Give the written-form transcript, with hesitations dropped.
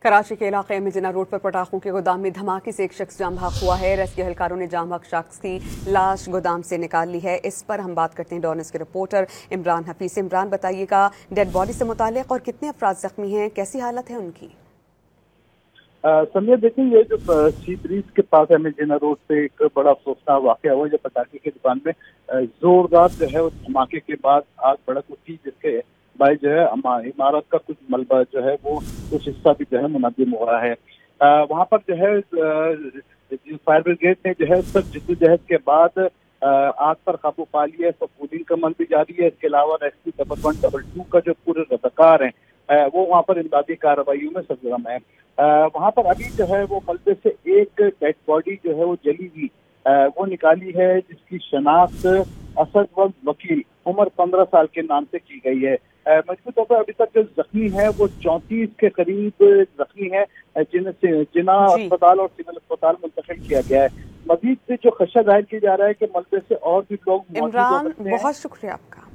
कराची के इलाके में जिना रोड पर पटाखों के गोदाम में धमाके से एक शख्स जाम बहक हुआ है। रेस्क्यू एहलकारों ने जाम बहक शख्स की लाश गोदाम से निकाल ली है। इस पर हम बात करते हैं डॉनर्स के रिपोर्टर इमरान हफीज से। इमरान, बताइएगा डेड बॉडी से मुताल्लिक और कितने अफराद जख्मी हैं, कैसी हालत है उनकी? समझे देखिए, ये जो सी ब्रीज के पास है जिना रोड पे एक बड़ा अफसोसनाक वाक़या हुआ। जो पटाखे की दुकान में जोरदार जो है उस धमाके के बाद आग भड़क उठी, जिसके बाद जो है इमारत का कुछ मलबा जो है वो कुछ हिस्सा भी जो है मुनद्दिम हो रहा है। वहाँ पर जो है फायर ब्रिगेड ने जो है सब जिद्दोजहद के बाद आग पर काबू पा लिया है। सब कूलिंग का अमल भी जारी है। इसके अलावा रेस्क्यू 112 का जो पूरे रज़ाकार हैं वो वहाँ पर इमदादी कार्रवाइयों में सरगर्म है। वहाँ पर अभी जो है वो मलबे से एक डेड बॉडी जो है वो जली हुई वो निकाली है, जिसकी शनाख्त असद वकील उम्र 15 साल के नाम से की गई है। मजबूत तौर पर अभी तक जो जख्मी है वो 34 के करीब जख्मी है, जिन्हें जिना अस्पताल और सिविल अस्पताल मुंतकिल किया गया है। मजीद से जो खदशा जाहिर किया जा रहा है कि मलबे से और भी लोग मौजूद हो सकते हैं। बहुत शुक्रिया आपका।